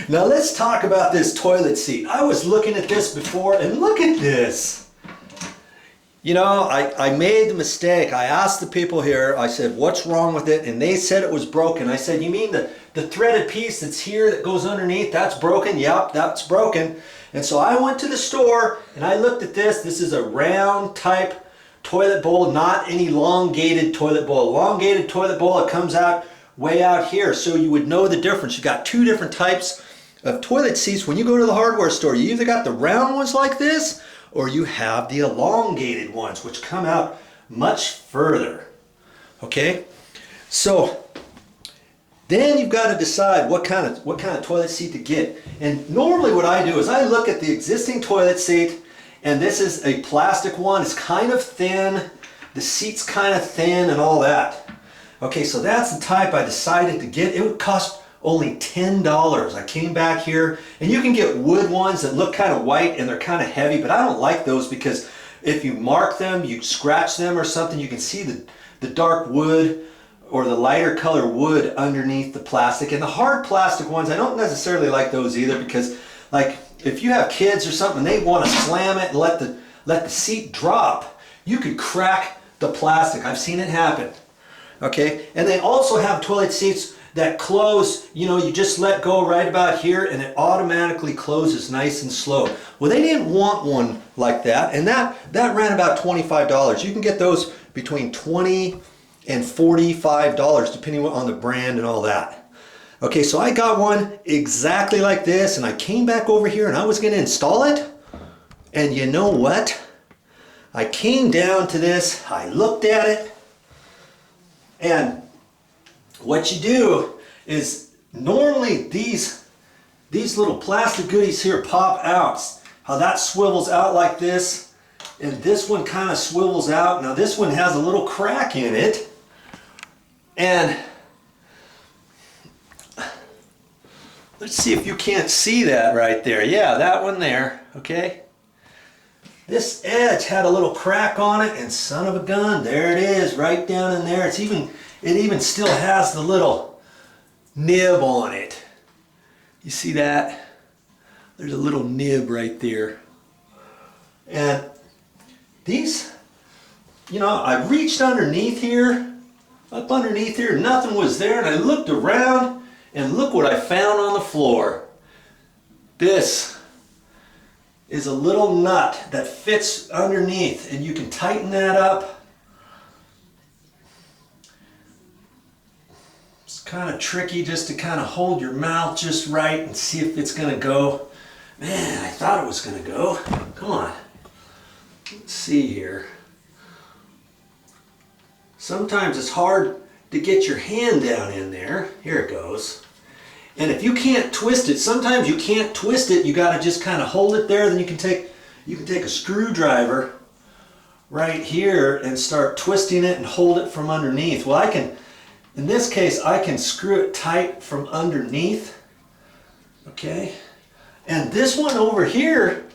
Now let's talk about this toilet seat. I was looking at this before, and look at this. You know, I made the mistake. I asked the people here, I said, what's wrong with it? And they said it was broken. I said, you mean the threaded piece that's here that goes underneath, that's broken? Yep, that's broken. And so I went to the store and I looked at this. This is a round type toilet bowl, not an elongated toilet bowl. Elongated toilet bowl, it comes out way out here. So you would know the difference. You got two different types of toilet seats. When you go to the hardware store, you either got the round ones like this, or you have the elongated ones, which come out much further. Okay, so then you've got to decide what kind of toilet seat to get. And normally what I do is I look at the existing toilet seat, and this is a plastic one. It's kind of thin, the seat's kind of thin and all that. Okay, so that's the type I decided to get. It would cost only $10. I came back here, and you can get wood ones that look kind of white and they're kind of heavy, but I don't like those because if you mark them, you scratch them or something, you can see the dark wood or the lighter color wood underneath the plastic. And the hard plastic ones, I don't necessarily like those either, because like if you have kids or something, they want to slam it and let the seat drop, you could crack the plastic. I've seen it happen. Okay, and they also have toilet seats that close, you know, you just let go right about here and it automatically closes nice and slow. Well, they didn't want one like that, and that ran about $25. You can get those between $20 and $45 depending on the brand and all that. Okay, so I got one exactly like this, and I came back over here and I was going to install it, and you know what? I came down to this, I looked at it, and what you do is normally these little plastic goodies here pop out. How that swivels out like this, and this one kind of swivels out. Now this one has a little crack in it, and let's see if you can't see that right there. Yeah, that one there, okay? This edge had a little crack on it, and son of a gun, there it is, right down in there. It even still has the little nib on it. You see that? There's a little nib right there. And these, you know, I reached underneath here, up underneath here, nothing was there, and I looked around, and look what I found on the floor. This is a little nut that fits underneath, and you can tighten that up. It's kind of tricky just to kind of hold your mouth just right and see if it's going to go. Man, I thought it was going to go. Come on. Let's see here. Sometimes it's hard to get your hand down in there. Here it goes. And if you can't twist it, sometimes you can't twist it, you got to just kind of hold it there. Then you can take a screwdriver right here and start twisting it and hold it from underneath. Well, I can, in this case, I can screw it tight from underneath. Okay. And this one over here,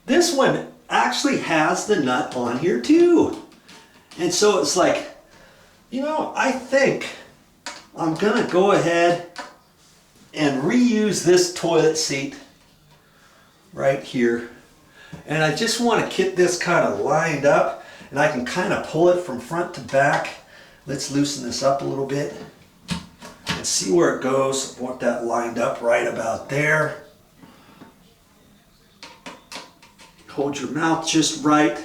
this one actually has the nut on here too. And so it's like, you know, I think I'm going to go ahead and reuse this toilet seat right here. And I just want to get this kind of lined up, and I can kind of pull it from front to back. Let's loosen this up a little bit and see where it goes. I want that lined up right about there. Hold your mouth just right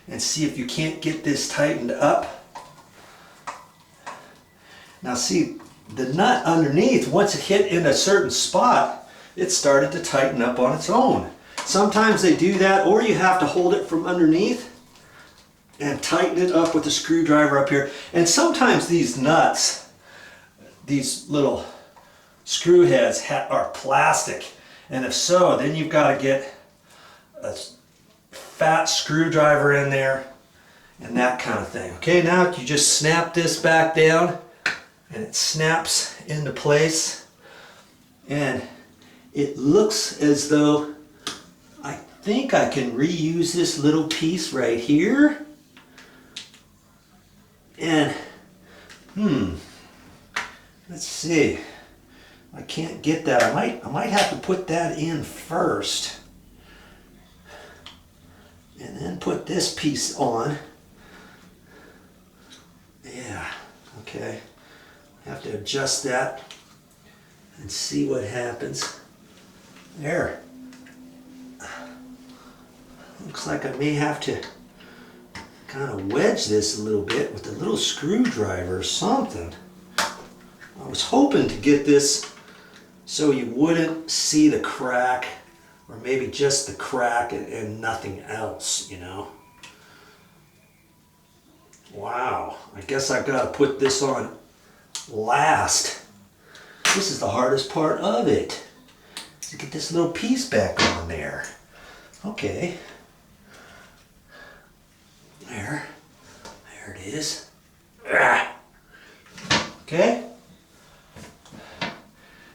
and see if you can't get this tightened up. Now see, the nut underneath, once it hit in a certain spot, it started to tighten up on its own. Sometimes they do that, or you have to hold it from underneath and tighten it up with a screwdriver up here. And sometimes these nuts, these little screw heads are plastic. And if so, then you've got to get a fat screwdriver in there and that kind of thing. Okay, now you just snap this back down, and it snaps into place, and it looks as though I think I can reuse this little piece right here. And let's see, I can't get that. I might have to put that in first. And then put this piece on. Yeah, okay. I have to adjust that and see what happens. There. Looks like I may have to kind of wedge this a little bit with a little screwdriver or something. I was hoping to get this so you wouldn't see the crack, or maybe just the crack and nothing else, you know. Wow, I guess I've got to put this on last. This is the hardest part of it, to get this little piece back on there. Okay. There it is. Okay.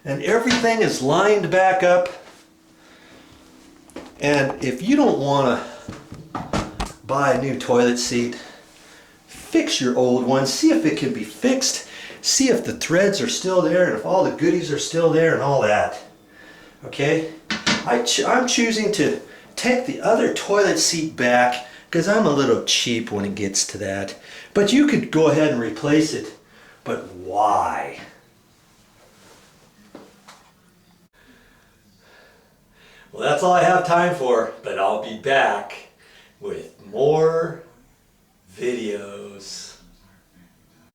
And everything is lined back up. And if you don't want to buy a new toilet seat, fix your old one. See if it can be fixed. See if the threads are still there and if all the goodies are still there and all that. Okay? I'm choosing to take the other toilet seat back because I'm a little cheap when it gets to that. But you could go ahead and replace it. But why? Well, that's all I have time for, but I'll be back with more videos.